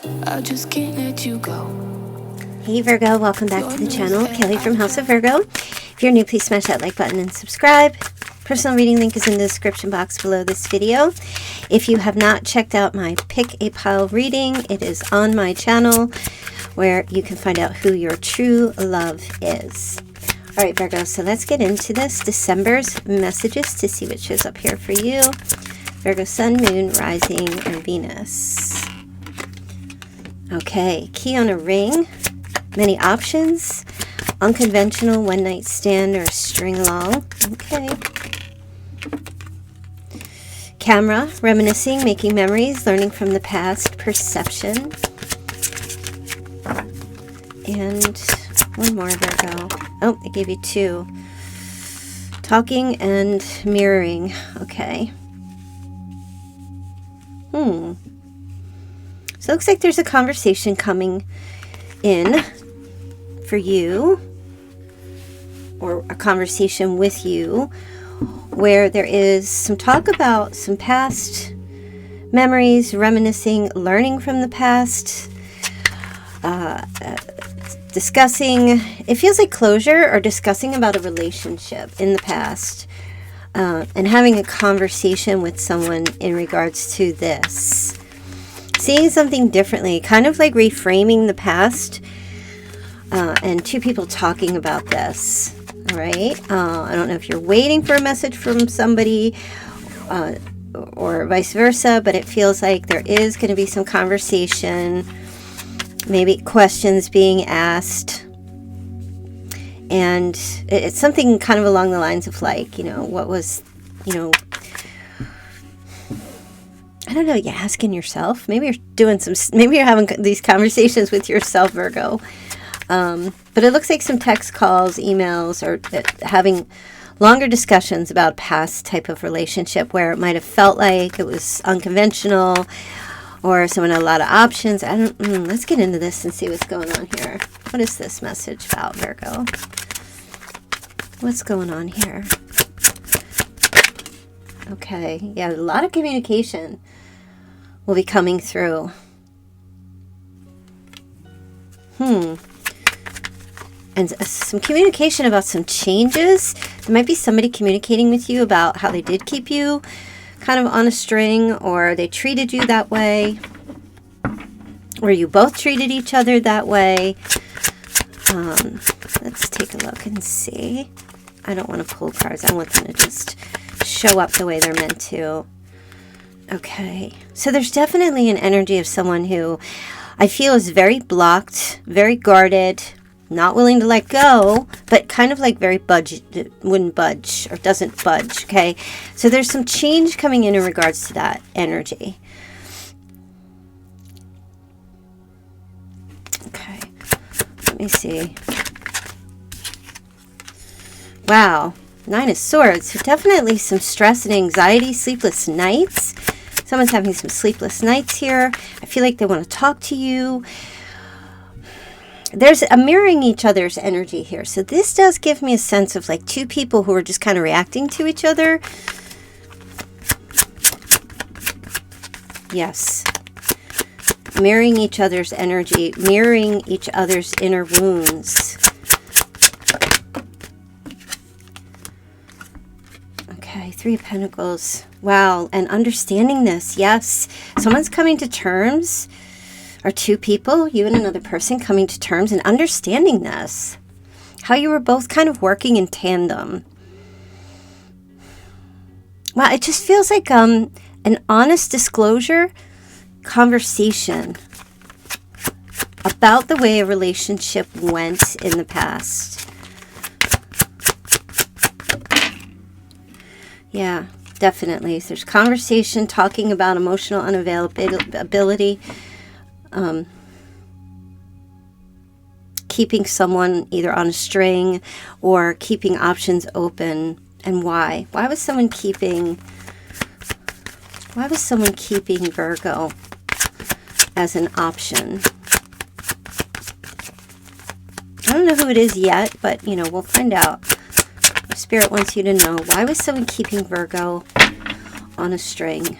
I just can't let you go. Hey Virgo, welcome back to the channel. Kelly from House of Virgo. If you're new, please smash that like button and subscribe. Personal reading link is in the description box below this video. If you have not checked out my Pick a Pile reading, it is on my channel where you can find out who your true love is. All right, Virgo, so let's get into this. December's messages to see what shows up here for you. Virgo, Sun, Moon, Rising, and Venus. Okay, key on a ring, many options, unconventional, one night stand, or string along. Okay. Camera, reminiscing, making memories, learning from the past, perception. And one more, Virgo. Oh, I gave you two. Talking and mirroring. Okay. So it looks like there's a conversation coming in for you, or a conversation with you, where there is some talk about some past memories, reminiscing, learning from the past, discussing, it feels like closure, or discussing about a relationship in the past, and having a conversation with someone in regards to this. Seeing something differently, kind of like reframing the past, and two people talking about this. All right. I don't know if you're waiting for a message from somebody, or vice versa, but it feels like there is going to be some conversation, maybe questions being asked. And it's something kind of along the lines of like, what was, I don't know, you're asking yourself. Maybe you're having these conversations with yourself, Virgo. But it looks like some text calls, emails, or having longer discussions about past type of relationship where it might have felt like it was unconventional, or someone had a lot of options. Let's get into this and see what's going on here. What is this message about, Virgo? What's going on here? Okay, yeah, a lot of communication will be coming through. And some communication about some changes. There might be somebody communicating with you about how they did keep you kind of on a string, or they treated you that way, or you both treated each other that way. Let's take a look and see. I don't want to pull cards. I want them to just show up the way they're meant to. Okay. So there's definitely an energy of someone who I feel is very blocked, very guarded, not willing to let go, but kind of like very wouldn't budge, or doesn't budge. Okay. So there's some change coming in regards to that energy. Okay. Let me see. Wow. 9 of Swords. So definitely some stress and anxiety, sleepless nights. Someone's having some sleepless nights here. I feel like they want to talk to you. There's a mirroring each other's energy here. So this does give me a sense of like two people who are just kind of reacting to each other. Yes. Mirroring each other's energy, mirroring each other's inner wounds. Okay, 3 of Pentacles. Wow, and understanding this. Yes, someone's coming to terms, or two people, you and another person, coming to terms and understanding this. How you were both kind of working in tandem. Wow, it just feels like an honest disclosure conversation about the way a relationship went in the past. Yeah, definitely. So there's conversation talking about emotional unavailability, keeping someone either on a string or keeping options open, and why. Why was someone keeping Virgo as an option? I don't know who it is yet, but we'll find out. Spirit wants you to know, why was someone keeping Virgo on a string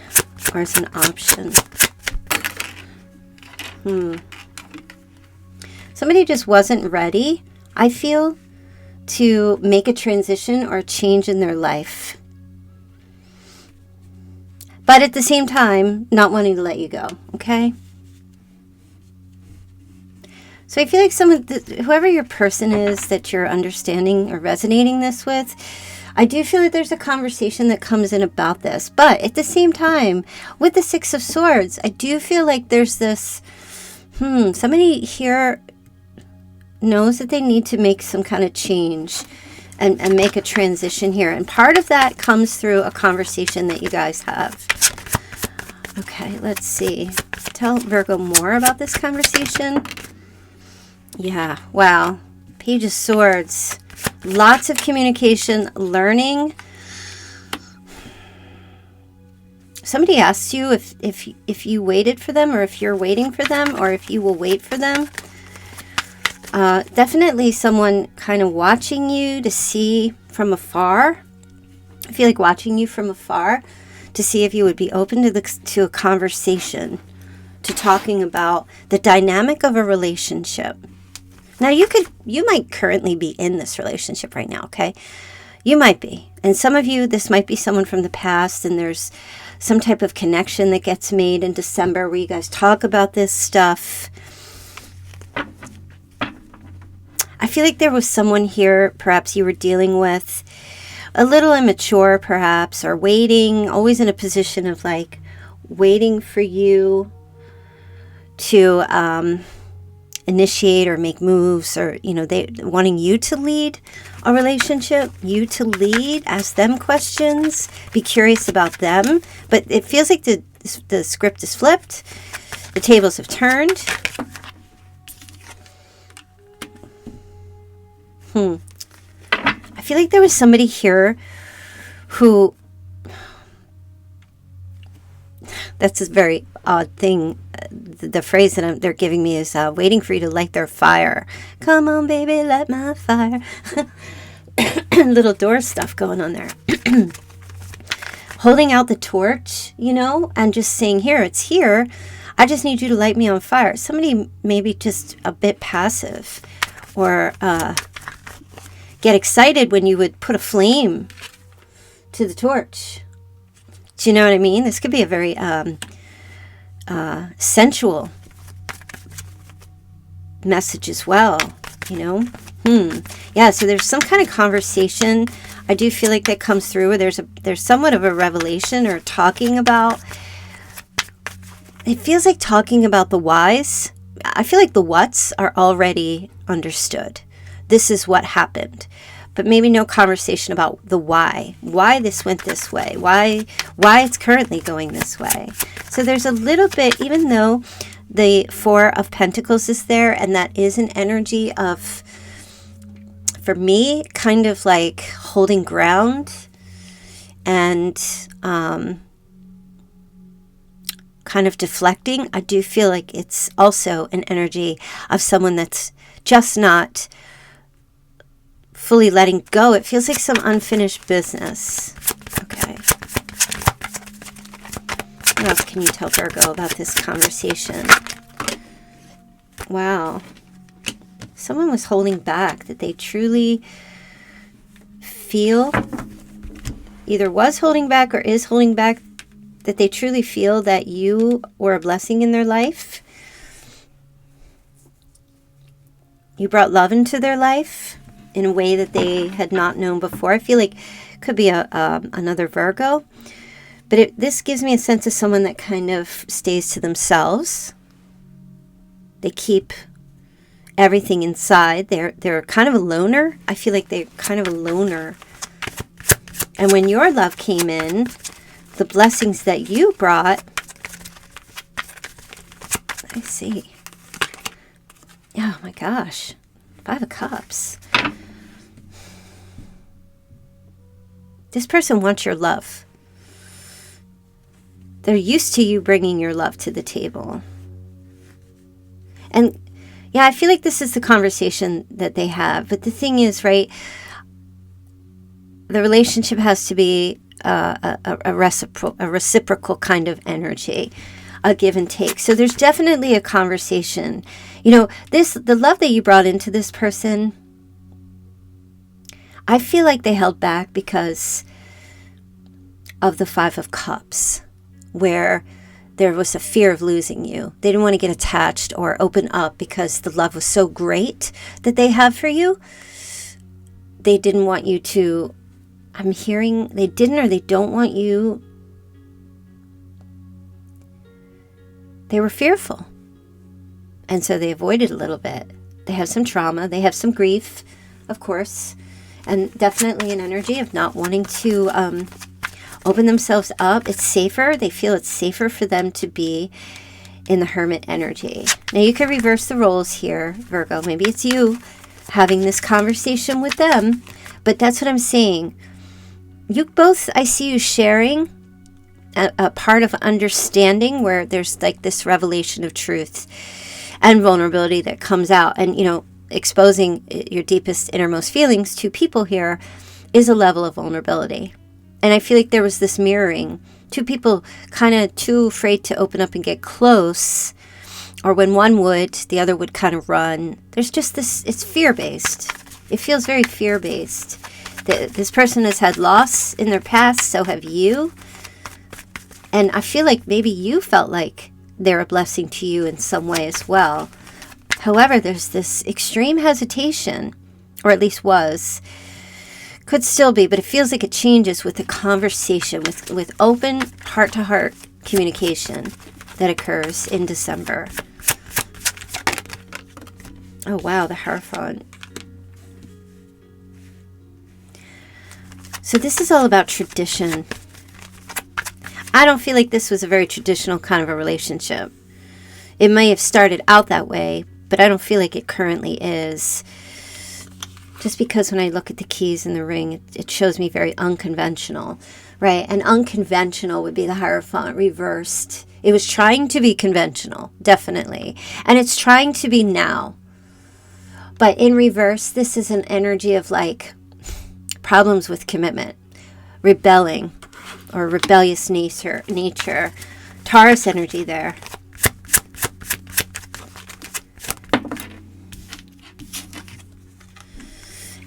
or as an option? Somebody just wasn't ready, I feel, to make a transition or a change in their life. But at the same time, not wanting to let you go, okay? So I feel like whoever your person is that you're understanding or resonating this with, I do feel that there's a conversation that comes in about this. But at the same time, with the Six of Swords, I do feel like there's this, somebody here knows that they need to make some kind of change and make a transition here. And part of that comes through a conversation that you guys have. Okay, let's see. Tell Virgo more about this conversation. Yeah, wow. Page of Swords. Lots of communication, learning. Somebody asks you if you waited for them, or if you're waiting for them, or if you will wait for them. Definitely someone kind of watching you to see from afar. I feel like watching you from afar to see if you would be open to a conversation, to talking about the dynamic of a relationship. Now you might currently be in this relationship right now, okay? You might be. And some of you, this might be someone from the past, and there's some type of connection that gets made in December where you guys talk about this stuff. I feel like there was someone here, perhaps you were dealing with, a little immature perhaps, or waiting, always in a position of like waiting for you to initiate or make moves, or, you know, they wanting you to lead a relationship, you to lead, ask them questions, be curious about them. But it feels like the script is flipped. The tables have turned. I feel like there was somebody here who, that's a very odd thing. The phrase that they're giving me is waiting for you to light their fire. Come on, baby, light my fire. Little door stuff going on there. Holding out the torch, you know, and just saying, here, it's here. I just need you to light me on fire. Somebody maybe just a bit passive, or get excited when you would put a flame to the torch. Do you know what I mean? This could be a very sensual message as well, you know? Yeah, so there's some kind of conversation I do feel like that comes through where there's somewhat of a revelation, or talking about, it feels like talking about the whys. I feel like the whats are already understood. This is what happened. But maybe no conversation about the why this went this way, why it's currently going this way. So there's a little bit, even though the Four of Pentacles is there, and that is an energy of, for me, kind of like holding ground and kind of deflecting. I do feel like it's also an energy of someone that's just not fully letting go. It feels like some unfinished business. Okay. What else can you tell Virgo about this conversation? Wow. Someone was holding back, that they truly feel, either was holding back or is holding back, that they truly feel that you were a blessing in their life. You brought love into their life in a way that they had not known before. I feel like it could be another Virgo. But this gives me a sense of someone that kind of stays to themselves. They keep everything inside. They're kind of a loner. I feel like they're kind of a loner. And when your love came in, the blessings that you brought, I see. Oh my gosh. 5 of Cups. This person wants your love. They're used to you bringing your love to the table. And yeah, I feel like this is the conversation that they have. But the thing is, right, the relationship has to be a reciprocal kind of energy. a give and take. So there's definitely a conversation. You know, the love that you brought into this person, I feel like they held back because of the Five of Cups, where there was a fear of losing you. They didn't want to get attached or open up because the love was so great that they have for you. They didn't want you to, I'm hearing, they didn't or they don't want you. They were fearful. And so they avoided a little bit. They have some trauma. They have some grief, of course. And definitely an energy of not wanting to open themselves up. It's safer. They feel it's safer for them to be in the Hermit energy. Now you could reverse the roles here, Virgo. Maybe it's you having this conversation with them. But that's what I'm saying. You both, I see you sharing a part of understanding where there's like this revelation of truth and vulnerability that comes out. And, you know, exposing your deepest, innermost feelings to people here is a level of vulnerability. And I feel like there was this mirroring. Two people kind of too afraid to open up and get close. Or when one would, the other would kind of run. There's just this, it's fear-based. It feels very fear-based. This person has had loss in their past, so have you. And I feel like maybe you felt like they're a blessing to you in some way as well. However, there's this extreme hesitation, or at least was. Could still be, but it feels like it changes with the conversation, with open heart-to-heart communication that occurs in December. Oh, wow, the Hierophant. So this is all about tradition. I don't feel like this was a very traditional kind of a relationship. It may have started out that way, but I don't feel like it currently is. Just because when I look at the keys in the ring, it shows me very unconventional, right? And unconventional would be the Hierophant reversed. It was trying to be conventional, definitely. And it's trying to be now. But in reverse, this is an energy of like problems with commitment, rebelling, or rebellious nature. Taurus energy there.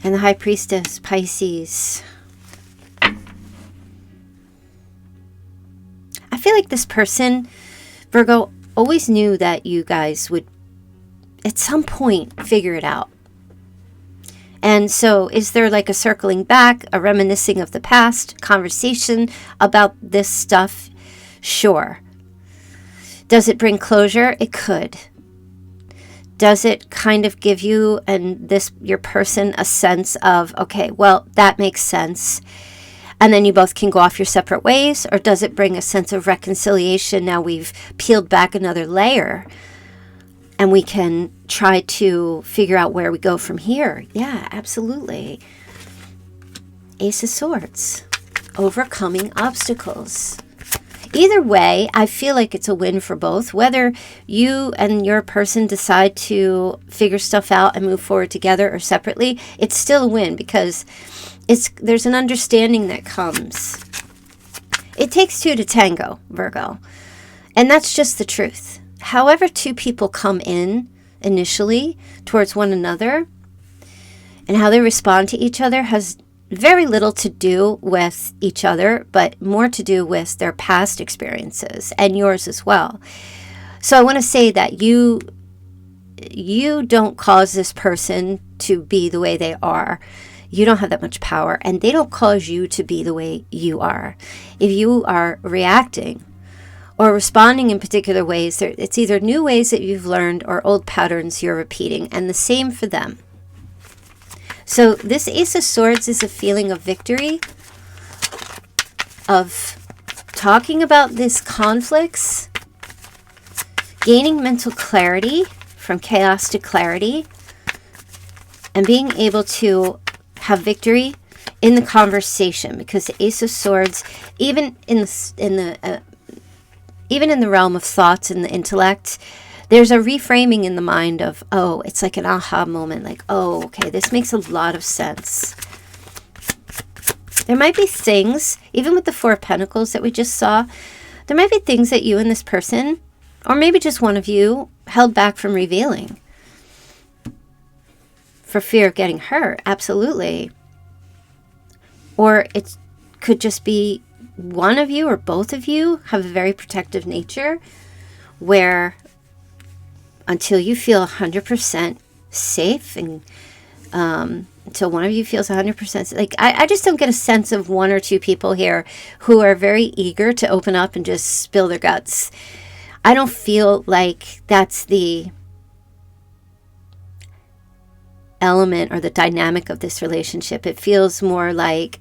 And the High Priestess, Pisces. I feel like this person, Virgo, always knew that you guys would, at some point, figure it out. And so is there like a circling back, a reminiscing of the past, conversation about this stuff? Sure. Does it bring closure? It could. Does it kind of give you and your person a sense of, okay, well, that makes sense, and then you both can go off your separate ways? Or does it bring a sense of reconciliation? Now we've peeled back another layer and we can try to figure out where we go from here. Yeah, absolutely. Ace of Swords, overcoming obstacles. Either way, I feel like it's a win for both. Whether you and your person decide to figure stuff out and move forward together or separately, it's still a win because there's an understanding that comes. It takes two to tango, Virgo. And that's just the truth. However two people come in initially towards one another and how they respond to each other has very little to do with each other, but more to do with their past experiences and yours as well. So I want to say that you don't cause this person to be the way they are. You don't have that much power, and they don't cause you to be the way you are. If you are reacting or responding in particular ways, it's either new ways that you've learned or old patterns you're repeating, and the same for them. So this Ace of Swords is a feeling of victory, of talking about these conflicts, gaining mental clarity from chaos to clarity, and being able to have victory in the conversation. Because the Ace of Swords, even in the realm of thoughts and the intellect, there's a reframing in the mind of, oh, it's like an aha moment. Like, oh, okay, this makes a lot of sense. There might be things, even with the Four of Pentacles that we just saw, there might be things that you and this person Or maybe just one of you held back from revealing for fear of getting hurt. Absolutely. Or it could just be one of you or both of you have a very protective nature where until you feel 100% safe and until one of you feels 100% like I just don't get a sense of one or two people here who are very eager to open up and just spill their guts. I don't feel like that's the element or the dynamic of this relationship. It feels more like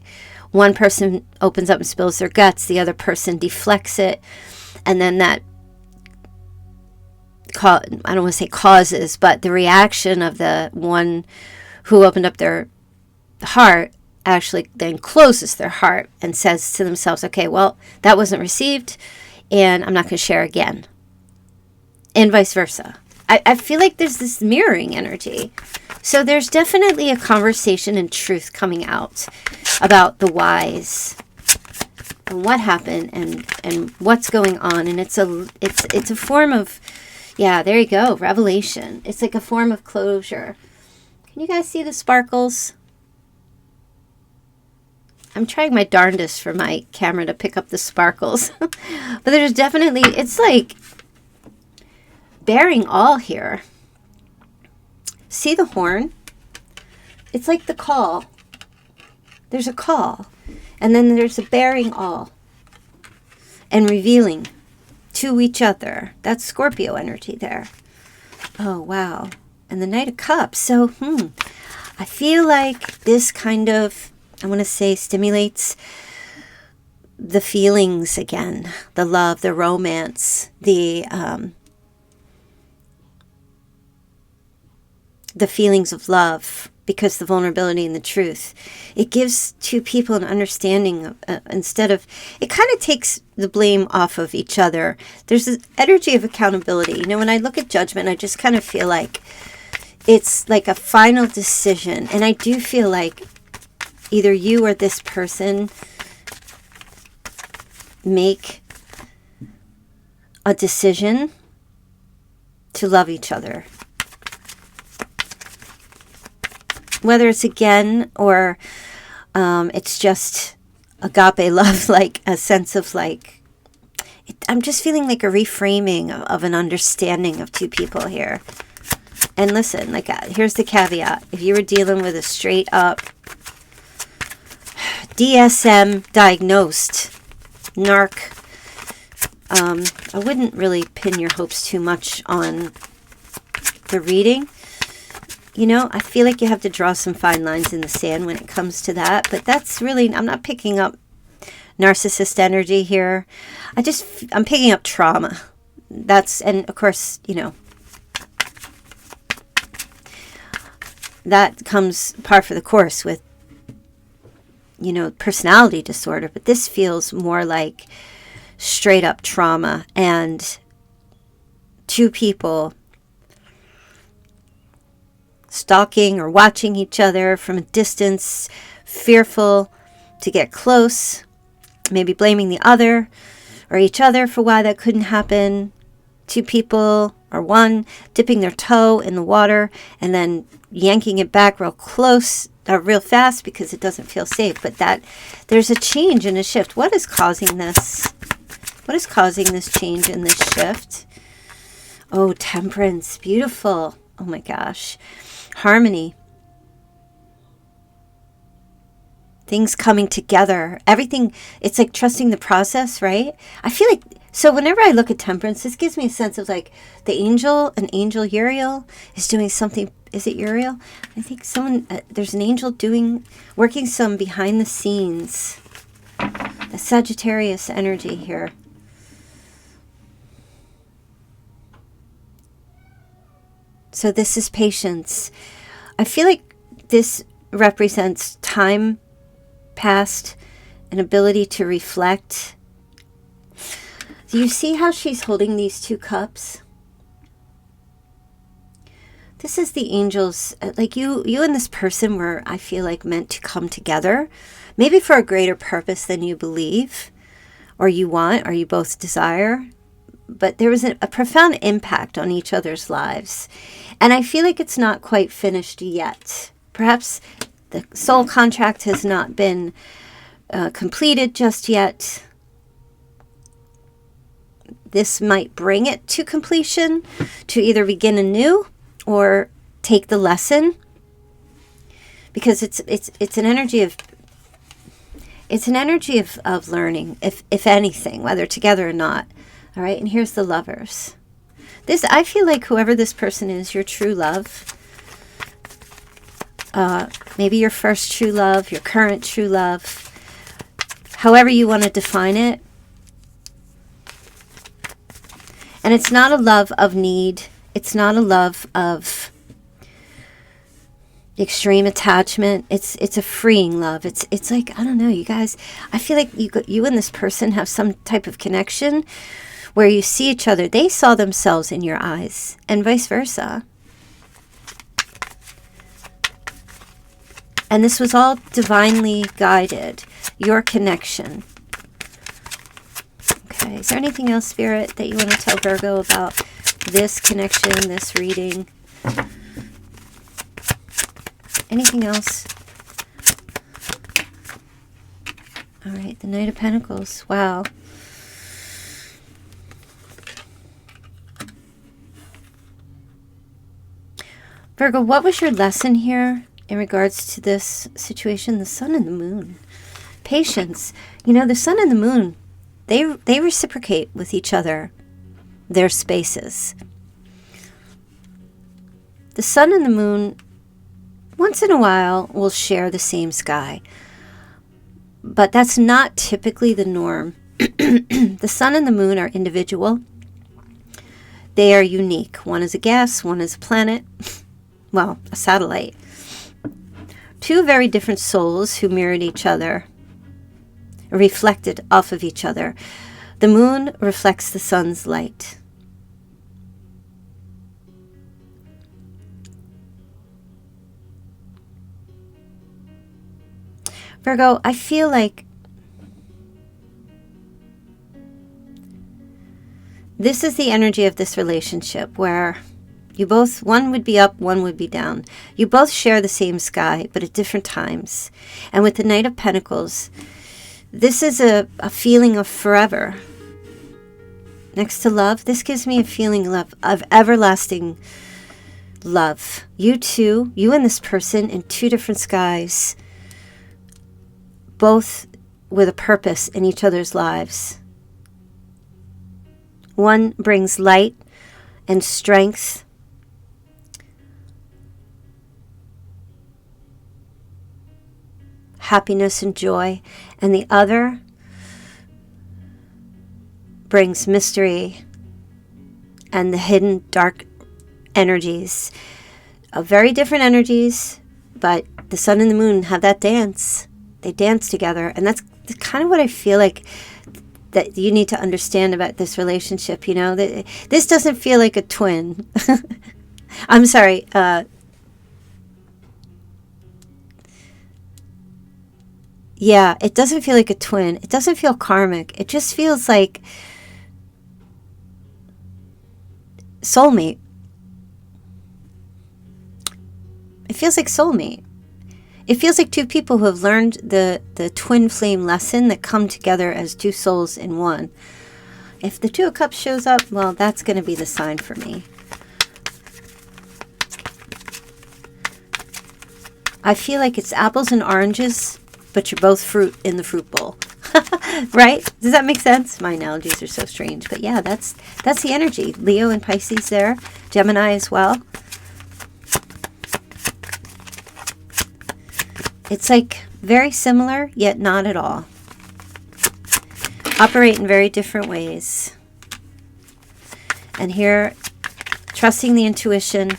one person opens up and spills their guts, the other person deflects it, and then that I don't want to say causes, but the reaction of the one who opened up their heart actually then closes their heart and says to themselves, okay, well, that wasn't received and I'm not going to share again. And vice versa. I feel like there's this mirroring energy. So there's definitely a conversation and truth coming out about the whys and what happened and what's going on. And it's a form of, yeah, there you go, revelation. It's like a form of closure. Can you guys see the sparkles? I'm trying my darndest for my camera to pick up the sparkles. But there's definitely, it's like bearing all here. See the horn? It's like the call. There's a call. And then there's a bearing all. And revealing to each other. That's Scorpio energy there. Oh, wow. And the Knight of Cups. So, I feel like this kind of, I want to say, stimulates the feelings again. The love, the romance, the feelings of love, because the vulnerability and the truth. It gives two people an understanding of, instead of, it kind of takes the blame off of each other. There's this energy of accountability. You know, when I look at judgment, I just kind of feel like it's like a final decision. And I do feel like either you or this person make a decision to love each other. Whether it's again or it's just agape love, like a sense of like, I'm just feeling like a reframing of an understanding of two people here. And listen, like here's the caveat. If you were dealing with a straight up DSM diagnosed narc, I wouldn't really pin your hopes too much on the reading. You know, I feel like you have to draw some fine lines in the sand when it comes to that. But that's really, I'm not picking up narcissist energy here. I'm picking up trauma. And of course, you know, that comes par for the course with, you know, personality disorder. But this feels more like straight up trauma and two people stalking or watching each other from a distance, fearful to get close, maybe blaming the other or each other for why that couldn't happen. Two people or one dipping their toe in the water and then yanking it back real close, real fast because it doesn't feel safe. But that there's a change and a shift. What is causing this? What is causing this change and this shift? Oh, Temperance. Beautiful. Oh my gosh. Harmony. Things coming together. Everything. It's like trusting the process, right? I feel like, so whenever I look at Temperance, this gives me a sense of like the angel, an angel Uriel is doing something. Is it Uriel? I think someone, there's an angel working some behind the scenes. The Sagittarius energy here. So this is patience. I feel like this represents time past, an ability to reflect. Do you see how she's holding these two cups? This is the angels, like you and this person were, I feel like, meant to come together, maybe for a greater purpose than you believe, or you want, or you both desire. but there was a profound impact on each other's lives. And I feel like it's not quite finished yet. Perhaps the soul contract has not been completed just yet. This might bring it to completion, to either begin anew or take the lesson, because it's an energy of learning, if anything, whether together or not. All right, and here's the Lovers. This, I feel like whoever this person is, your true love, maybe your first true love, your current true love, however you want to define it. And it's not a love of need. It's not a love of extreme attachment. It's a freeing love. It's like, I don't know, you guys, I feel like you and this person have some type of connection where you see each other. They saw themselves in your eyes, and vice versa. And this was all divinely guided, your connection. Okay, is there anything else, Spirit, that you want to tell Virgo about this connection, this reading? Anything else? All right, the Knight of Pentacles. Wow. Virgo, what was your lesson here in regards to this situation? The Sun and the Moon. Patience. You know, the Sun and the Moon, they reciprocate with each other, their spaces. The Sun and the Moon, once in a while, will share the same sky. But that's not typically the norm. The Sun and the Moon are individual. They are unique. One is a gas, one is a planet. Well, a satellite. Two very different souls who mirrored each other, reflected off of each other. The moon reflects the sun's light. Virgo, I feel like this is the energy of this relationship where you both, one would be up, one would be down. You both share the same sky, but at different times. And with the Knight of Pentacles, this is a feeling of forever. Next to love, this gives me a feeling of everlasting love. You two, you and this person in two different skies, both with a purpose in each other's lives. One brings light and strength, happiness and joy, and the other brings mystery and the hidden dark energies of very different energies, but the sun and the moon have that dance. They dance together, and that's kind of what I feel like that you need to understand about this relationship. You know, this doesn't feel like a twin. I'm sorry, yeah, it doesn't feel like a twin. It doesn't feel karmic. It just feels like soulmate. It feels like soulmate. It feels like two people who have learned the twin flame lesson that come together as two souls in one. If the Two of Cups shows up, well, that's going to be the sign for me. I feel like it's apples and oranges, but you're both fruit in the fruit bowl. Right? Does that make sense? My analogies are so strange. But yeah, that's the energy. Leo and Pisces there. Gemini as well. It's like very similar, yet not at all. Operate in very different ways. And here, trusting the intuition.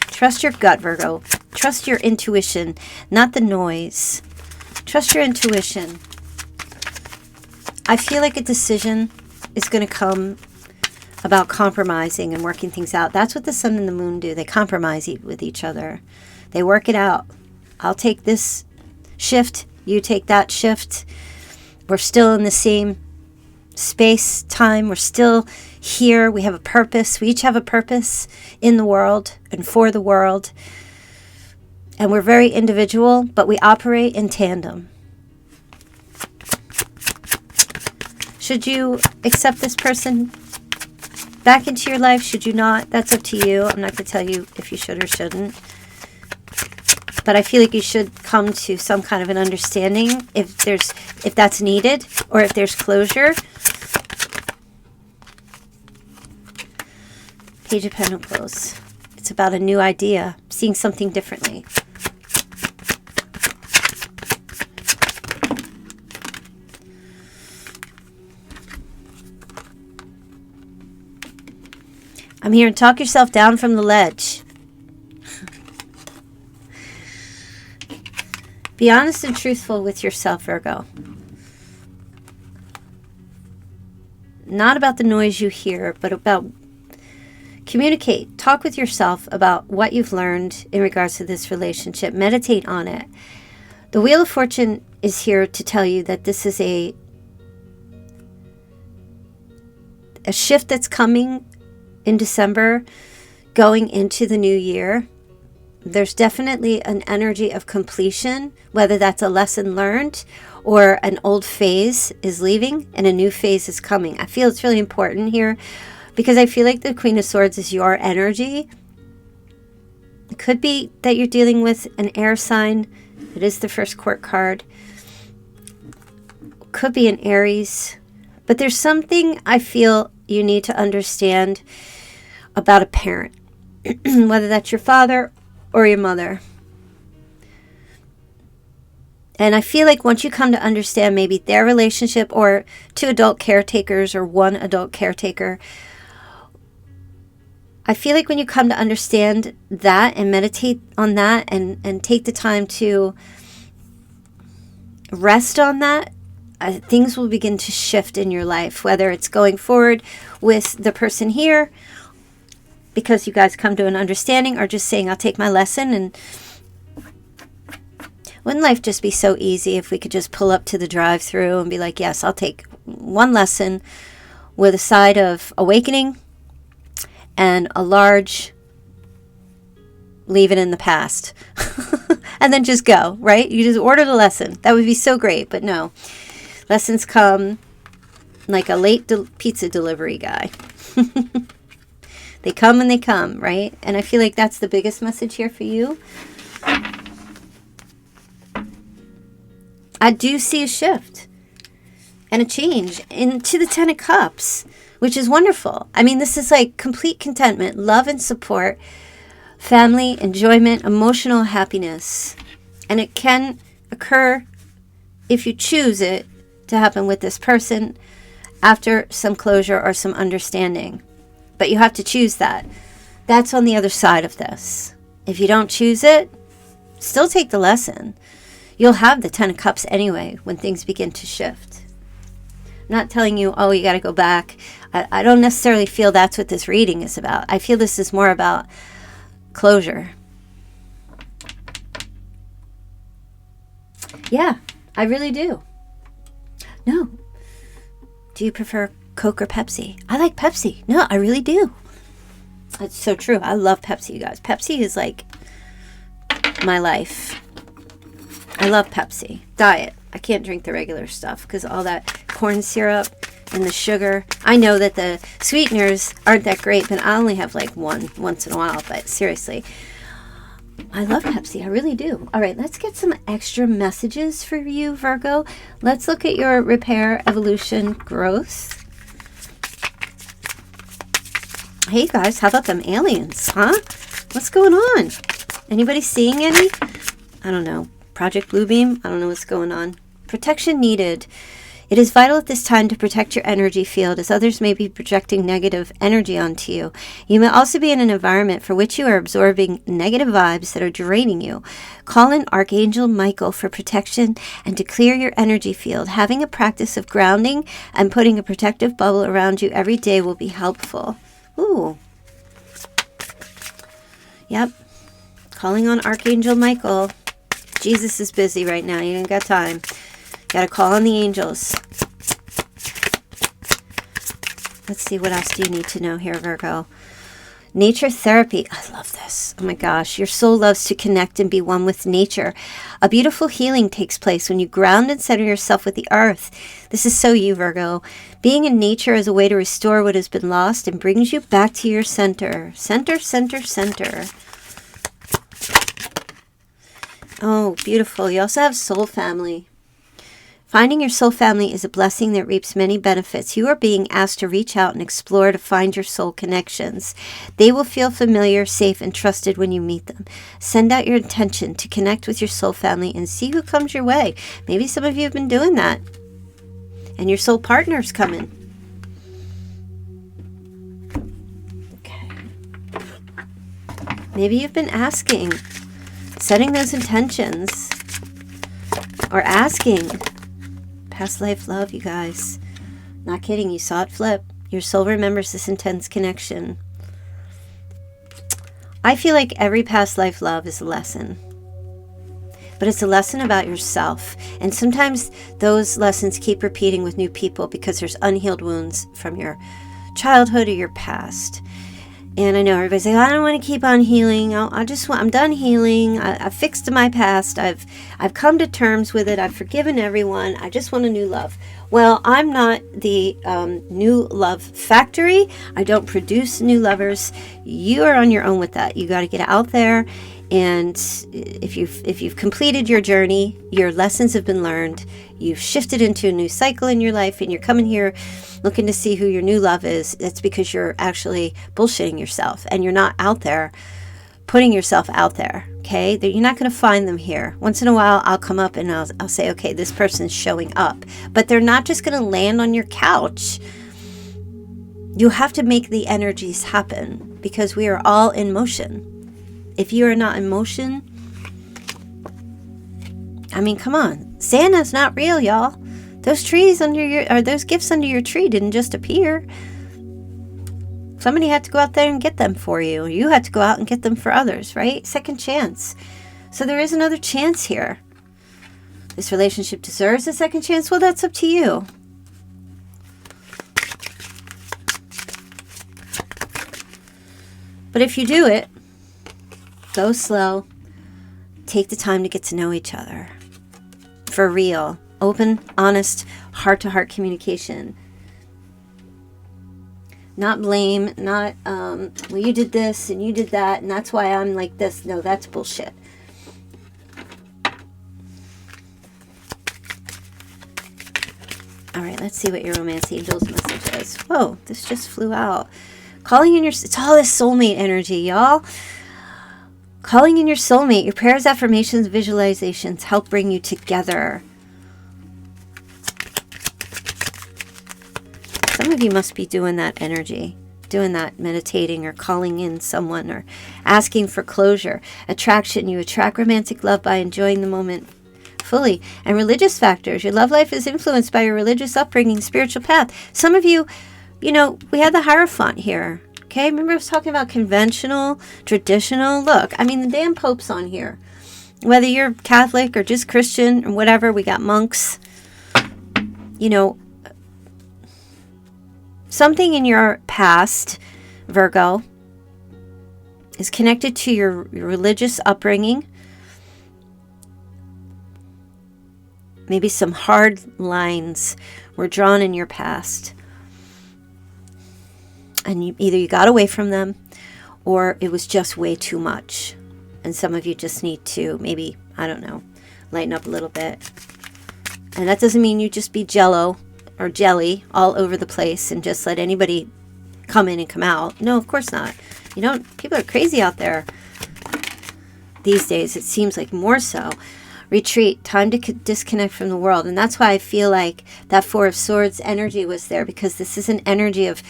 Trust your gut, Virgo. Trust your intuition, not the noise. Trust your intuition. I feel like a decision is going to come about compromising and working things out. That's what the sun and the moon do. They compromise with each other. They work it out. I'll take this shift. You take that shift. We're still in the same space, time. We're still here. We have a purpose. We each have a purpose in the world and for the world. And we're very individual, but we operate in tandem. Should you accept this person back into your life? Should you not? That's up to you. I'm not going to tell you if you should or shouldn't. But I feel like you should come to some kind of an understanding if that's needed, or if there's closure. Page of Pentacles. It's about a new idea, seeing something differently. I'm here to talk yourself down from the ledge. Be honest and truthful with yourself, Virgo. Not about the noise you hear, but about communicate. Talk with yourself about what you've learned in regards to this relationship. Meditate on it. The Wheel of Fortune is here to tell you that this is a shift that's coming in December, going into the new year. There's definitely an energy of completion, whether that's a lesson learned or an old phase is leaving and a new phase is coming. I feel it's really important here because I feel like the Queen of Swords is your energy. It could be that you're dealing with an air sign. It is the first court card. Could be an Aries. But there's something I feel you need to understand about a parent, whether that's your father or your mother. And I feel like once you come to understand maybe their relationship, or two adult caretakers or one adult caretaker, I feel like when you come to understand that and meditate on that and take the time to rest on that, things will begin to shift in your life, whether it's going forward with the person here because you guys come to an understanding, or just saying, I'll take my lesson. And wouldn't life just be so easy if we could just pull up to the drive-thru and be like, yes, I'll take one lesson with a side of awakening and a large leave it in the past. And then just go, right? You just order the lesson. That would be so great, but no. Lessons come like a late pizza delivery guy. They come and they come, right? And I feel like that's the biggest message here for you. I do see a shift and a change into the Ten of Cups, which is wonderful. I mean, this is like complete contentment, love and support, family, enjoyment, emotional happiness. And it can occur, if you choose it, to happen with this person after some closure or some understanding. But you have to choose that. That's on the other side of this. If you don't choose it, still take the lesson. You'll have the Ten of Cups anyway when things begin to shift. I'm not telling you, oh, you got to go back. I don't necessarily feel that's what this reading is about. I feel this is more about closure. Yeah, I really do. No. Do you prefer Coke or Pepsi? I like Pepsi. No, I really do. That's so true. I love Pepsi, you guys. Pepsi is like my life. I love Pepsi. Diet. I can't drink the regular stuff because all that corn syrup and the sugar. I know that the sweeteners aren't that great, but I only have like one once in a while. But seriously, I love Pepsi. I really do. All right, let's get some extra messages for you, Virgo. Let's look at your repair, evolution, growth. Hey guys, how about them aliens, huh? What's going on? Anybody seeing any? I don't know. Project Bluebeam? I don't know what's going on. Protection needed. It is vital at this time to protect your energy field, as others may be projecting negative energy onto you. You may also be in an environment for which you are absorbing negative vibes that are draining you. Call in Archangel Michael for protection and to clear your energy field. Having a practice of grounding and putting a protective bubble around you every day will be helpful. Ooh. Yep. Calling on Archangel Michael. Jesus is busy right now. You ain't got time. Got to call on the angels. Let's see, what else do you need to know here, Virgo? Nature therapy. I love this. Oh my gosh. Your soul loves to connect and be one with nature. A beautiful healing takes place when you ground and center yourself with the earth. This is so you, Virgo. Being in nature is a way to restore what has been lost and brings you back to your center. Center, center, center. Oh, beautiful. You also have soul family. Finding your soul family is a blessing that reaps many benefits. You are being asked to reach out and explore to find your soul connections. They will feel familiar, safe, and trusted when you meet them. Send out your intention to connect with your soul family and see who comes your way. Maybe some of you have been doing that. And your soul partner's coming. Okay. Maybe you've been asking, setting those intentions, or asking. Past life love, you guys. Not kidding, you saw it flip. Your soul remembers this intense connection. I feel like every past life love is a lesson. But it's a lesson about yourself. And sometimes those lessons keep repeating with new people because there's unhealed wounds from your childhood or your past. And I know everybody's like, I don't want to keep on healing. I'm done healing. I've fixed my past. I've come to terms with it. I've forgiven everyone. I just want a new love. Well, I'm not the new love factory. I don't produce new lovers. You are on your own with that. You got to get out there. And if you've completed your journey, your lessons have been learned. You've shifted into a new cycle in your life, and you're coming here looking to see who your new love is. That's because you're actually bullshitting yourself, and you're not out there putting yourself out there. Okay, you're not going to find them here. Once in a while, I'll come up and I'll say, okay, this person's showing up, but they're not just going to land on your couch. You have to make the energies happen because we are all in motion. If you are not in motion, I mean, come on. Santa's not real, y'all. Those trees those gifts under your tree didn't just appear. Somebody had to go out there and get them for you. You had to go out and get them for others, right? Second chance. So there is another chance here. This relationship deserves a second chance. Well, that's up to you. But if you do it, go slow. Take the time to get to know each other. For real. Open, honest, heart-to-heart communication. Not blame, not, well, you did this and you did that and that's why I'm like this. No, that's bullshit. All right, let's see what your romance angel's message is. Whoa, this just flew out. Calling in it's all this soulmate energy, y'all. Calling in your soulmate. Your prayers, affirmations, visualizations help bring you together. Some of you must be doing that energy, doing that meditating or calling in someone or asking for closure. Attraction. You attract romantic love by enjoying the moment fully. And religious factors. Your love life is influenced by your religious upbringing, spiritual path. Some of you, we had the Hierophant here. Okay, remember I was talking about conventional, traditional. Look, I mean, the damn Pope's on here. Whether you're Catholic or just Christian or whatever, we got monks. Something in your past, Virgo, is connected to your religious upbringing. Maybe some hard lines were drawn in your past. And either you got away from them or it was just way too much. And some of you just need to maybe, I don't know, lighten up a little bit. And that doesn't mean you just be jello or jelly all over the place and just let anybody come in and come out. No, of course not. People are crazy out there these days. It seems like more so. Retreat, time to disconnect from the world. And that's why I feel like that Four of Swords energy was there, because this is an energy of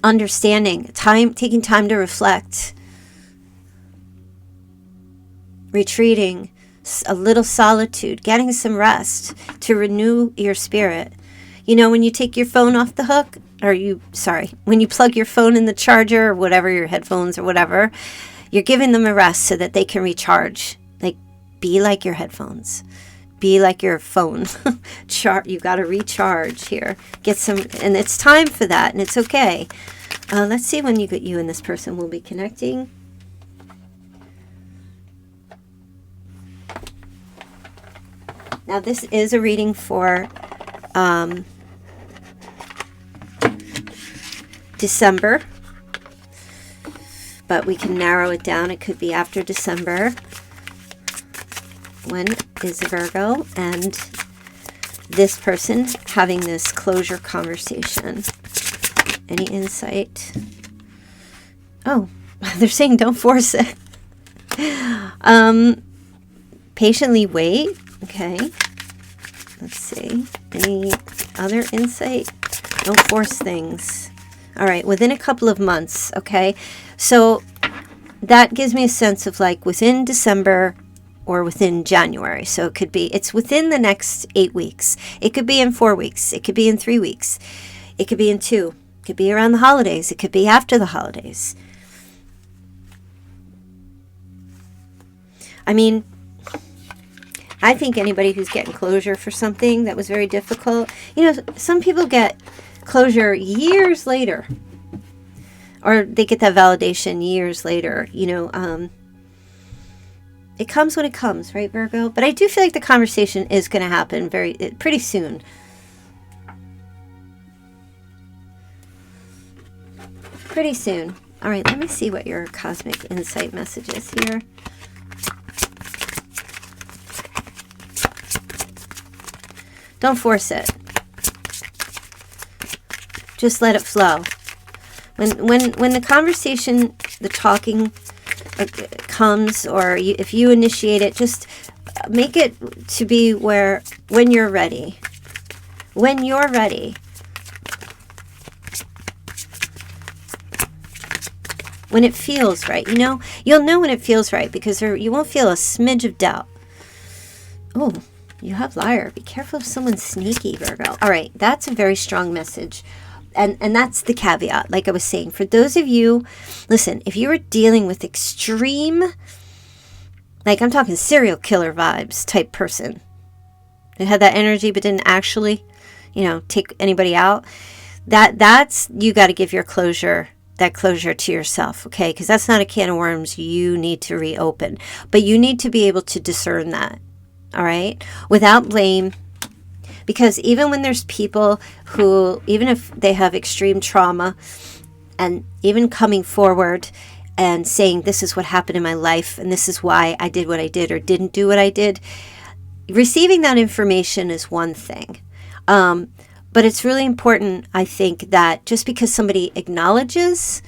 understanding, taking time to reflect, retreating, a little solitude, getting some rest to renew your spirit. When you take your phone off the hook, when you plug your phone in the charger or whatever, your headphones or whatever, you're giving them a rest so that they can recharge. Like, be like your headphones. be like your phone. You got to recharge here. Get some, and it's time for that, and it's okay. Let's see when you and this person will be connecting. Now, this is a reading for December, but we can narrow it down. It could be after December. When is Virgo and this person having this closure conversation? Any insight? Oh, they're saying don't force it. Patiently wait. Okay. Let's see. Any other insight? Don't force things. All right. Within a couple of months. Okay. So that gives me a sense of like within December or within January. So it could be, it's within the next 8 weeks. It could be in 4 weeks. It could be in 3 weeks. It could be in 2. It could be around the holidays. It could be after the holidays. I mean, I think anybody who's getting closure for something that was very difficult, you know, some people get closure years later, or they get that validation years later, you know. It comes when it comes, right, Virgo? But I do feel like the conversation is going to happen pretty soon. Pretty soon. All right, let me see what your cosmic insight message is here. Don't force it. Just let it flow. When the conversation, the talking comes, or if you initiate it, just make it to be when you're ready. When you're ready. When it feels right, you know? You'll know when it feels right because you won't feel a smidge of doubt. Oh, you have liar. Be careful if someone's sneaky, Virgo. All right, that's a very strong message. And that's the caveat, like I was saying. For those of you, listen, if you were dealing with extreme, like I'm talking serial killer vibes type person, who had that energy but didn't actually, you know, take anybody out, that's, you got to give your closure, that closure to yourself, okay? Because that's not a can of worms you need to reopen. But you need to be able to discern that, all right? Without blame. Because even when there's people who, even if they have extreme trauma, and even coming forward and saying, this is what happened in my life, and this is why I did what I did or didn't do what I did, receiving that information is one thing. But it's really important, I think, that just because somebody acknowledges,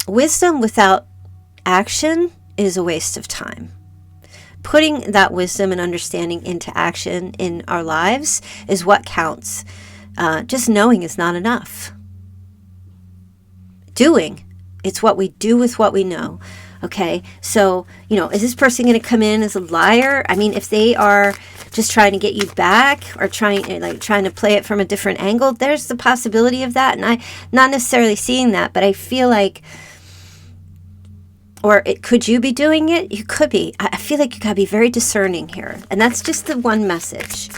wisdom without action is a waste of time. Putting that wisdom and understanding into action in our lives is what counts. Just knowing is not enough. Doing, it's what we do with what we know. Okay, so, you know, is this person going to come in as a liar? I mean, if they are just trying to get you back or trying to play it from a different angle, there's the possibility of that. And I'm not necessarily seeing that, but I feel like, or could you be doing it? You could be. I feel like you got to be very discerning here. And that's just the one message.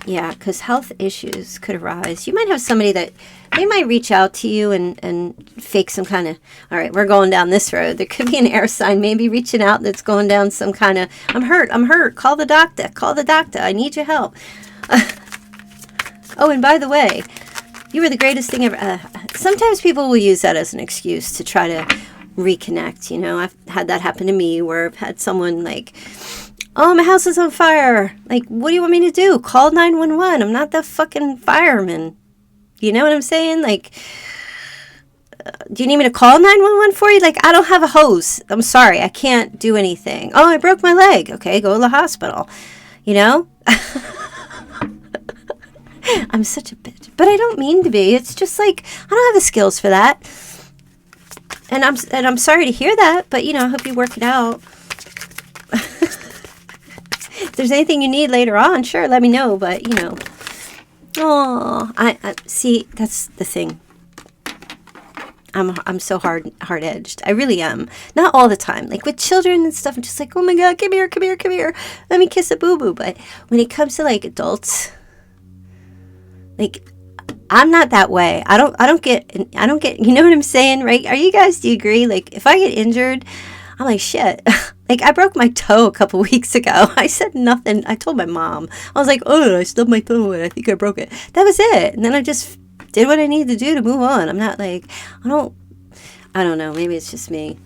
Yeah, because health issues could arise. You might have somebody that they might reach out to you and fake some kind of, all right, we're going down this road. There could be an air sign maybe reaching out that's going down some kind of, I'm hurt. Call the doctor. I need your help. Oh, and by the way, you were the greatest thing ever. Sometimes people will use that as an excuse to try to reconnect. You know, I've had that happen to me where I've had someone like, oh, my house is on fire. Like, what do you want me to do? Call 911. I'm not the fucking fireman. You know what I'm saying? Like, do you need me to call 911 for you? Like, I don't have a hose. I'm sorry. I can't do anything. Oh, I broke my leg. Okay, go to the hospital. You know? I'm such a bitch. But I don't mean to be. It's just like, I don't have the skills for that. And I'm sorry to hear that, but, you know, I hope you work it out. If there's anything you need later on, sure, let me know. But, you know, oh, I see, that's the thing. I'm so hard-edged. I really am. Not all the time. Like with children and stuff, I'm just like, oh my God, come here, come here, come here. Let me kiss a boo-boo. But when it comes to like adults, like I'm not that way. I don't get, you know what I'm saying, right? Do you agree? Like if I get injured, I'm like, shit. Like I broke my toe a couple weeks ago. I said nothing. I told my mom. I was like, oh, I stubbed my toe and I think I broke it. That was it. And then I just did what I needed to do to move on. I'm not like, I don't know. Maybe it's just me.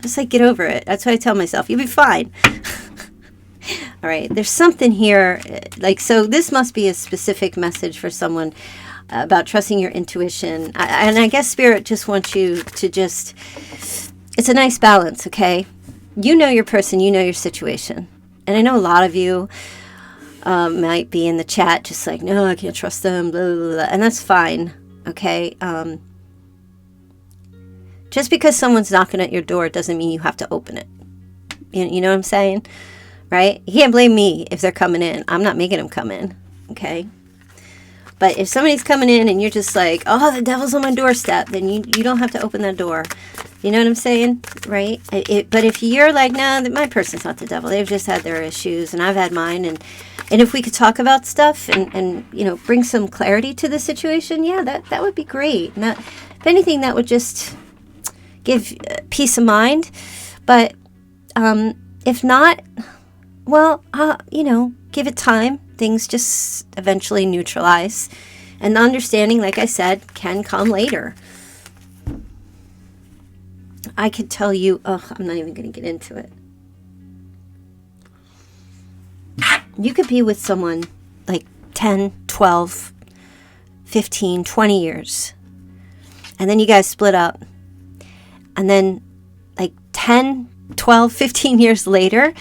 Just like get over it. That's what I tell myself. You'll be fine. All right. There's something here. Like, so this must be a specific message for someone about trusting your intuition. And I guess Spirit just wants you to just, it's a nice balance. Okay. You know your person, you know your situation. And I know a lot of you might be in the chat just like, no, I can't trust them, blah, blah, blah. And that's fine, okay? Just because someone's knocking at your door doesn't mean you have to open it. You know what I'm saying? Right? You can't blame me if they're coming in. I'm not making them come in, okay? But if somebody's coming in and you're just like, oh, the devil's on my doorstep, then you don't have to open that door. You know what I'm saying? Right? But if you're like, no, my person's not the devil. They've just had their issues and I've had mine. And if we could talk about stuff and you know, bring some clarity to the situation, yeah, that would be great. If anything, that would just give peace of mind. But if not, well, you know, give it time. Things just eventually neutralize. And the understanding, like I said, can come later. I could tell you, I'm not even going to get into it. You could be with someone like 10, 12, 15, 20 years. And then you guys split up. And then like 10, 12, 15 years later,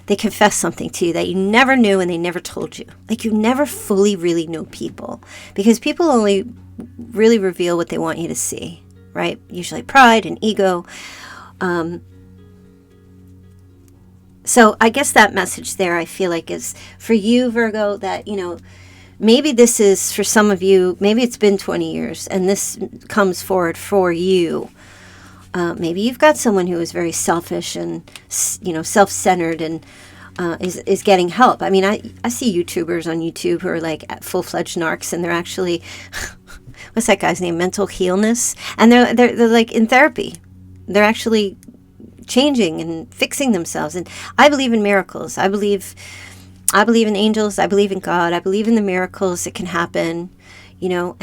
they confess something to you that you never knew and they never told you. Like you never fully really know people. Because people only really reveal what they want you to see. Right? Usually pride and ego. So I guess that message there, I feel like is for you, Virgo, that, you know, maybe this is for some of you, maybe it's been 20 years and this comes forward for you. Maybe you've got someone who is very selfish and, you know, self-centered and is getting help. I mean, I see YouTubers on YouTube who are like full-fledged narcs and they're actually... what's that guy's name? Mental Healness. And they're like in therapy. They're actually changing and fixing themselves. And I believe in miracles. I believe in angels. I believe in God. I believe in the miracles that can happen, you know,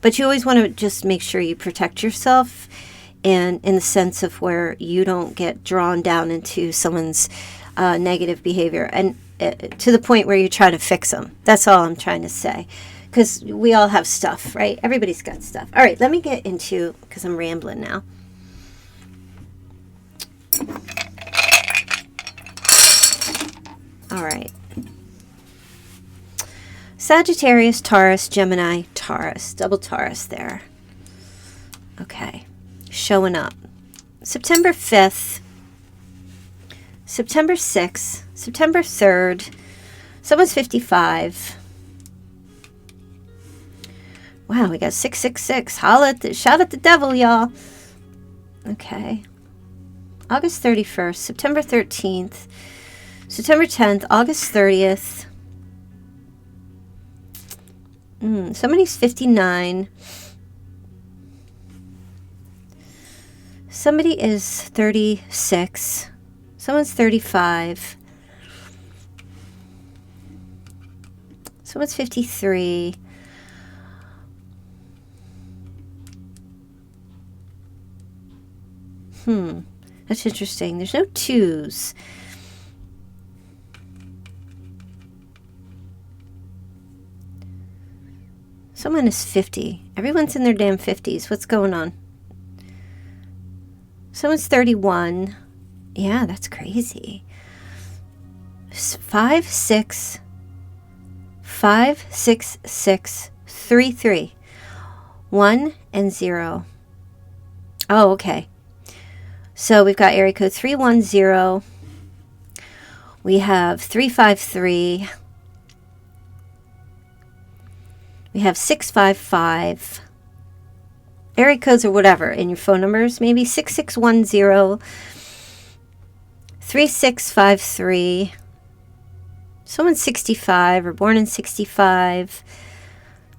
but you always want to just make sure you protect yourself and in the sense of where you don't get drawn down into someone's negative behavior. And to the point where you're trying to fix them. That's all I'm trying to say. Because we all have stuff, right? Everybody's got stuff. All right, let me get into, because I'm rambling now. All right. Sagittarius, Taurus, Gemini, Taurus. Double Taurus there. Okay. Showing up. September 5th. September 6th. September 3rd. Someone's 55. Wow, we got 666. Shout at the devil, y'all. Okay. August 31st, September 13th, September 10th, August 30th. Somebody's 59. Somebody is 36. Someone's 35. Someone's 53. That's interesting. There's no twos. Someone is 50. Everyone's in their damn 50s. What's going on? Someone's 31. Yeah, that's crazy. 5, 6, 5, 6, 6, 3, 3. 1 and 0. Oh, okay. So we've got area code 310. We have 353. We have 655. area codes or whatever in your phone numbers, maybe 6610 3653. Someone's 65 or born in 65,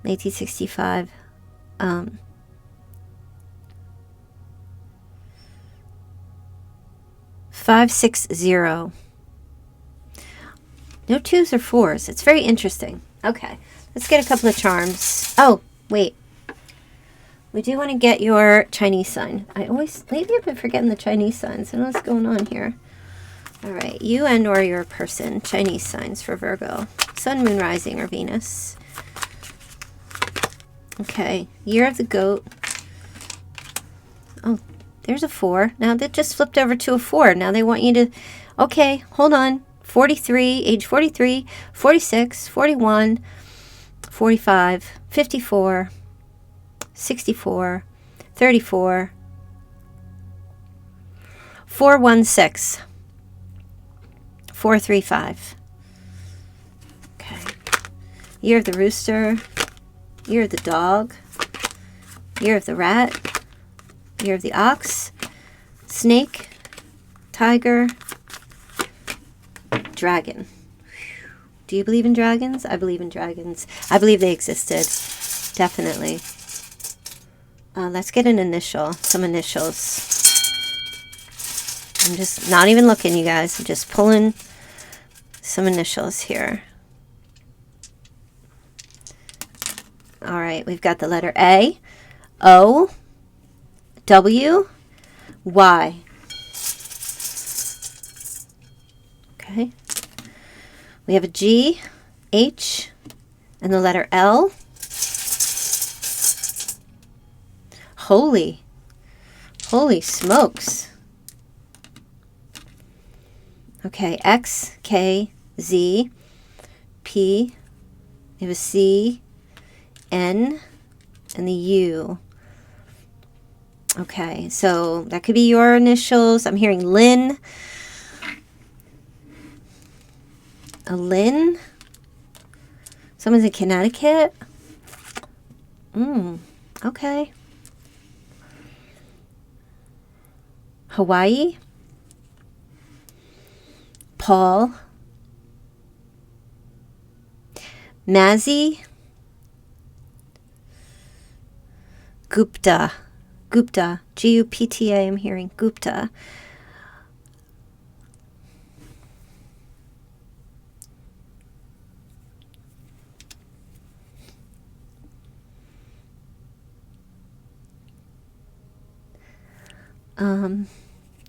1965. 560. No 2s or 4s. It's very interesting. Okay, let's get a couple of charms. Oh, wait. We do want to get your Chinese sign. Lately I've been forgetting the Chinese signs. I don't know what's going on here. All right, you and or your person. Chinese signs for Virgo. Sun, Moon, Rising, or Venus. Okay, year of the goat. Oh, there's a 4. Now that just flipped over to a 4. Now they want you to... Okay, hold on. 43, age 43, 46, 41, 45, 54, 64, 34, 416, 435. Okay. Year of the rooster, year of the dog, year of the rat, year of the ox, snake, tiger, dragon. Do you believe in dragons? I believe in dragons. I believe they existed. Definitely. Let's get an initial. Some initials. I'm just not even looking, you guys. I'm just pulling some initials here. All right. We've got the letter A, O, W, Y. Okay. We have a G, H, and the letter L. Holy smokes. Okay, X, K, Z, P, we have a C, N, and the U. Okay, so that could be your initials. I'm hearing Lynn. A Lynn? Someone's in Connecticut? Okay. Hawaii? Paul? Mazzy? Gupta. Gupta. G-U-P-T-A. I'm hearing Gupta.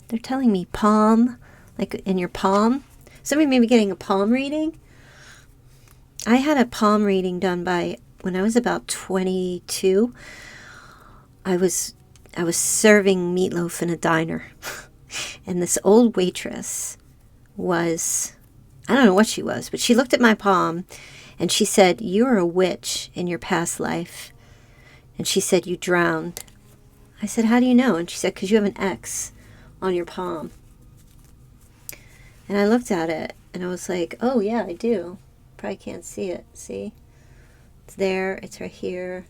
They're telling me palm, like in your palm. Somebody may be getting a palm reading. I had a palm reading done when I was about 22. I was serving meatloaf in a diner. And this old waitress was, I don't know what she was, but she looked at my palm and she said, "You're a witch in your past life." And she said, "You drowned." I said, "How do you know?" And she said, "Because you have an X on your palm." And I looked at it and I was like, "Oh yeah, I do." Probably can't see it. See? It's there. It's right here.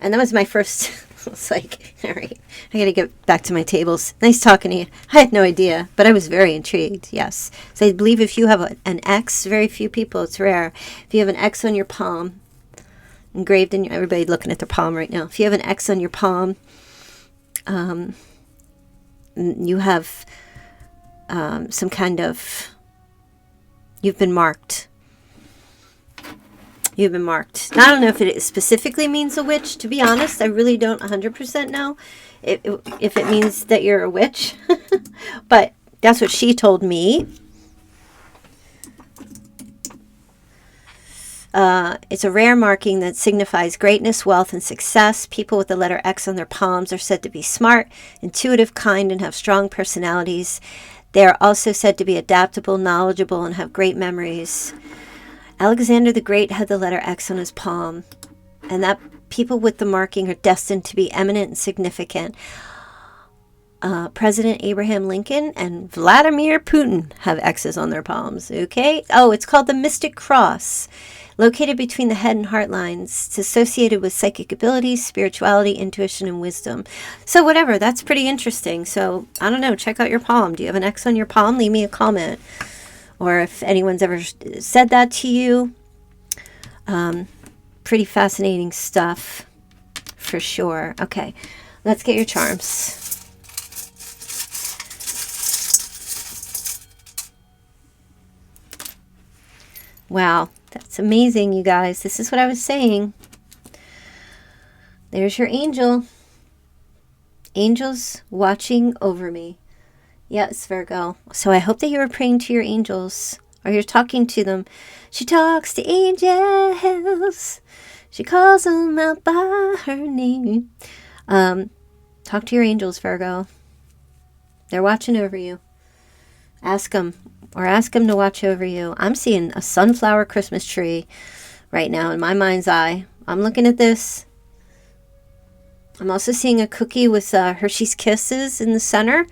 And that was my first, I was like, all right, I got to get back to my tables. Nice talking to you. I had no idea, but I was very intrigued, yes. So I believe if you have an X, very few people, it's rare. If you have an X on your palm, engraved in everybody looking at their palm right now. If you have an X on your palm, you have some kind of, you've been marked. You've been marked. Now, I don't know if it specifically means a witch. To be honest, I really don't 100% know if it means that you're a witch. But that's what she told me. It's a rare marking that signifies greatness, wealth, and success. People with the letter X on their palms are said to be smart, intuitive, kind, and have strong personalities. They are also said to be adaptable, knowledgeable, and have great memories. Alexander the Great had the letter X on his palm, and that people with the marking are destined to be eminent and significant. President Abraham Lincoln and Vladimir Putin have X's on their palms, okay? Oh, it's called the Mystic Cross. located between the head and heart lines. It's associated with psychic abilities, spirituality, intuition, and wisdom. So whatever, that's pretty interesting. So I don't know, check out your palm. Do you have an X on your palm? Leave me a comment. Or if anyone's ever said that to you. Pretty fascinating stuff for sure. Okay, let's get your charms. Wow, that's amazing, you guys. This is what I was saying. There's your angel. Angels watching over me. Yes, Virgo. So I hope that you were praying to your angels, or you're talking to them. She talks to angels. She calls them out by her name. Talk to your angels, Virgo. They're watching over you. Ask them to watch over you. I'm seeing a sunflower Christmas tree right now in my mind's eye. I'm looking at this. I'm also seeing a cookie with Hershey's Kisses in the center.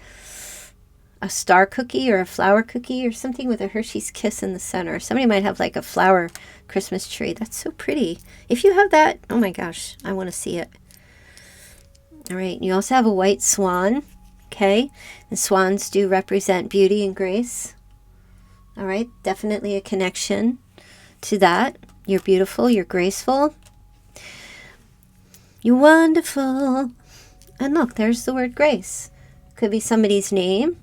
A star cookie or a flower cookie or something with a Hershey's Kiss in the center. Somebody might have like a flower Christmas tree. That's so pretty. If you have that, oh my gosh, I want to see it. All right, you also have a white swan, okay? And swans do represent beauty and grace. All right, definitely a connection to that. You're beautiful, you're graceful. You're wonderful. And look, there's the word grace. Could be somebody's name.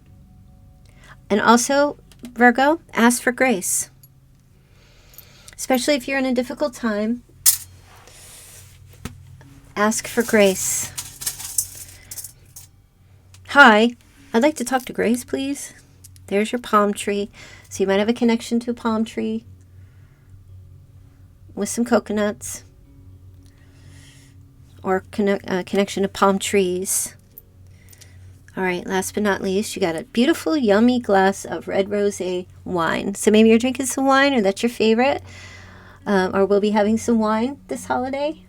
And also, Virgo, ask for grace. Especially if you're in a difficult time. Ask for grace. Hi, I'd like to talk to Grace, please. There's your palm tree. So you might have a connection to a palm tree with some coconuts. Or connection to palm trees. All right, last but not least, you got a beautiful, yummy glass of red rosé wine. So maybe you're drinking some wine, or that's your favorite. Or we'll be having some wine this holiday.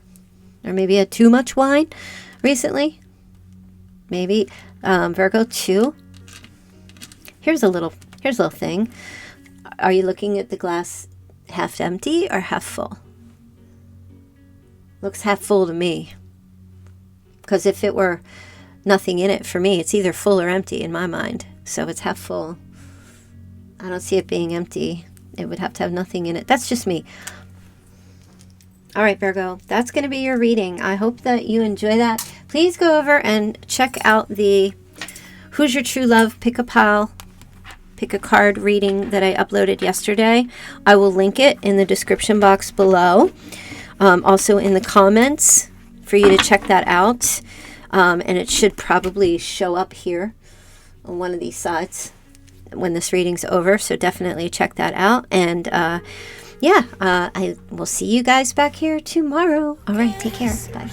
Or maybe you had too much wine recently. Maybe Virgo too. Here's a little thing. Are you looking at the glass half empty or half full? Looks half full to me. Because if it were nothing in it for me, it's either full or empty in my mind. So it's half full. I don't see it being empty. It would have to have nothing in it. That's just me. All right, Virgo, that's going to be your reading. I hope that you enjoy that. Please go over and check out the Who's Your True Love Pick a Pile, Pick a Card reading that I uploaded yesterday. I will link it in the description box below. Also in the comments for you to check that out. And it should probably show up here on one of these sides when this reading's over. So definitely check that out. And I will see you guys back here tomorrow. All right, take care. Bye.